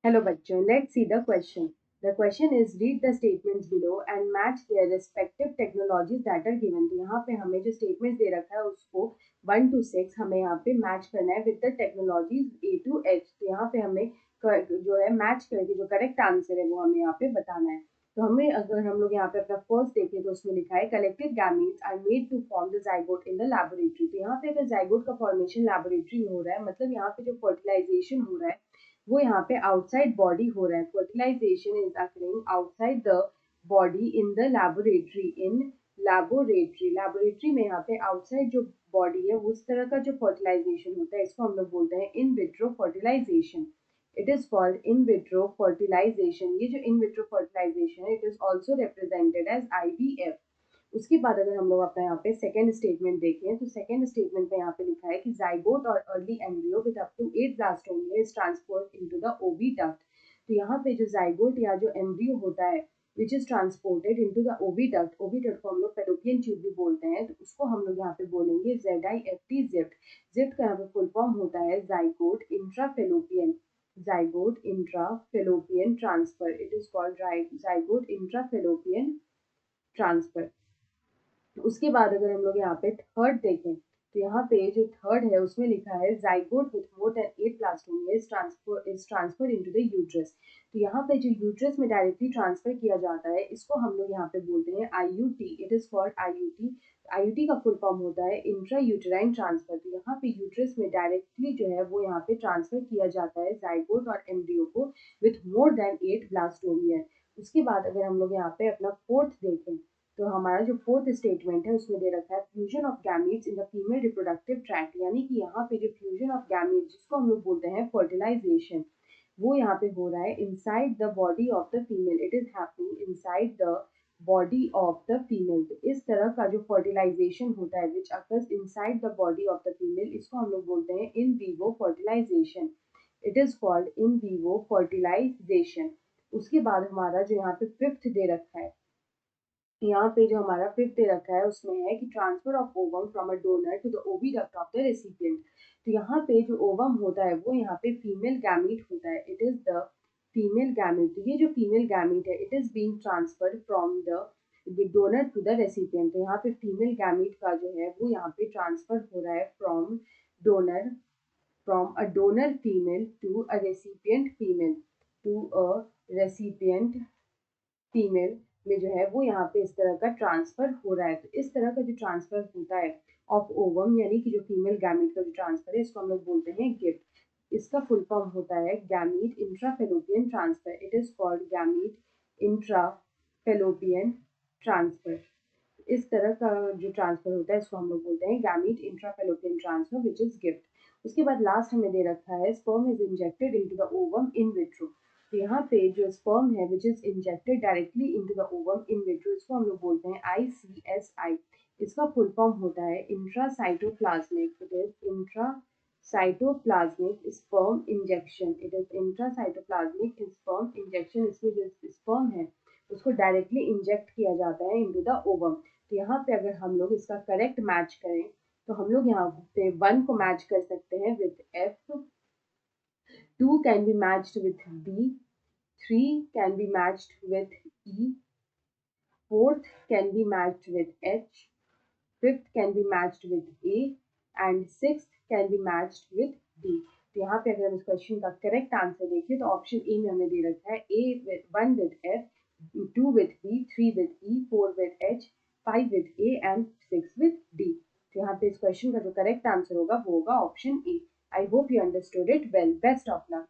Hello bachcho, let's see the question. The question is read the statements below and match their respective technologies that are given. तो यहाँ पे हमें जो statements दे रखा है उसको 1 to 6 हमें यहाँ पे मैच करना है with the technologies A to H. तो यहाँ पे हमें जो है मैच करके जो करेक्ट आंसर है वो हमें यहाँ पे बताना है. तो हमें अगर हम लोग यहाँ पे अपना फर्स्ट देखें तो उसमें लिखा है collected gametes are made to form the zygote in the laboratory. तो यहाँ पे अगर जाइगोट का फॉर्मेशन लैबोरेटरी में हो रहा है मतलब यहाँ पे जो फर्टिलाइजेशन हो रहा है वो यहाँ पे आउटसाइड बॉडी हो रहा है. Fertilisation is occurring outside the body in the laboratory. In laboratory में यहाँ पे आउटसाइड जो बॉडी है उस तरह का जो फर्टिलाइजेशन होता है इसको हम लोग बोलते हैं in vitro fertilization. It is called in vitro fertilization. ये जो इन विट्रो फर्टिलाइजेशन है it is also represented as IVF. उसके बाद अगर हम लोग अपना यहाँ पे सेकेंड स्टेटमेंट देखें तो सेकेंड स्टेटमेंट में यहाँ पे लिखा है कि जाइगोट और early embryo with up to 8 blastomeres is transferred into the oviduct. तो यहाँ पे जो जाइगोट या जो एम्ब्रियो होता है which is transported into the ओवी डक्ट. ओवी डक्ट को हम लोग फेलोपियन ट्यूब भी बोलते हैं तो उसको हम लोग यहाँ पे बोलेंगे ZIFT जिफ्ट. जिफ्ट का यहाँ पे फुल फॉर्म होता है zygote intrafallopian. Zygote intrafallopian transfer. It is called zygote intrafallopian transfer. उसके बाद अगर हम लोग यहाँ पे थर्ड देखें तो यहाँ पे जो थर्ड है उसमें लिखा है zygote with more than 8 blastomeres is transfer into the uterus. तो यहाँ पे जो यूट्रस में डायरेक्टली ट्रांसफर किया जाता है इसको हम लोग यहाँ पे बोलते हैं IUT. It is called IUT. IUT का फुल फॉर्म होता है इंट्रा यूटेराइन ट्रांसफर. तो यहाँ पे यूट्रस में डायरेक्टली जो है वो यहाँ पे ट्रांसफर किया जाता है जाइगोट और एम्ब्रियो को विथ मोर देन 8 ब्लास्टोमिया. उसके बाद अगर हम लोग यहाँ पे अपना फोर्थ देखें तो हमारा जो फोर्थ स्टेटमेंट है उसमें दे रखा है fusion of gametes in the female reproductive tract. यानी कि यहाँ पे जो फ्यूजन ऑफ गैमीट्स जिसको हम लोग बोलते हैं फर्टिलाइजेशन वो यहाँ पे हो रहा है inside the body of the female. It is happening inside the body of the female. तो इस तरह का जो फर्टिलाइजेशन होता है which occurs inside the body of the female इसको हम लोग बोलते हैं in vivo fertilization. It is called in vivo fertilization. उसके बाद हमारा जो यहाँ पे फिफ्थ दे रखा है यहाँ पे जो हमारा फिफ्थ दे रखा है उसमें है कि transfer of ovum from a donor to the oviduct of the recipient. तो यहाँ पे जो ओवम होता है वो यहाँ पे फीमेल गैमीट होता है. It is the female gamete. तो ये जो फीमेल गैमीट है it is being transferred from the donor to the recipient. तो यहाँ पे फीमेल गैमीट का जो है वो यहाँ पे ट्रांसफर हो रहा है donor from a donor female to a recipient female to a recipient female में जो है वो यहाँ पे इस तरह का ट्रांसफर हो रहा है. तो इस तरह का जो ट्रांसफर होता है ऑफ ओवम यानी कि जो फीमेल गैमीट का जो ट्रांसफर है इसको हम लोग बोलते हैं गिफ्ट. इसका फुल फॉर्म होता है gamete intrafallopian transfer. It is called gamete intrafallopian transfer. इस तरह का जो ट्रांसफर होता है इसको हम लोग बोलते हैं gamete intrafallopian transfer which is gift. उसके बाद लास्ट हमें दे रखा है sperm is injected into the ovum in vitro. तो यहाँ पे जो स्पर्म है which is injected directly into the ovum in vitro इसको हम लोग बोलते हैं ICSI. इसका फुल फॉर्म होता है intracytoplasmic. It is intracytoplasmic sperm injection. It is intracytoplasmic sperm injection. इसमें जो स्पर्म है उसको डायरेक्टली इंजेक्ट किया जाता है इनटू द ओवम. तो यहाँ पे अगर हम लोग इसका करेक्ट मैच करें तो हम लोग यहाँ पे 1 को मैच कर सकते हैं with F. 2 can be matched with B. 3 can be matched with E. Fourth can be matched with H. Fifth can be matched with A. And sixth can be matched with D. तो यहाँ पे अगर हम इस question का correct answer देखें तो option A में हमें दे रखा है A with 1 with F, 2 with B, 3 with E, 4 with H, 5 with A and 6 with D. तो यहाँ पे इस क्वेश्चन का जो करेक्ट आंसर होगा वो होगा option A. I hope you understood it well. Best of luck.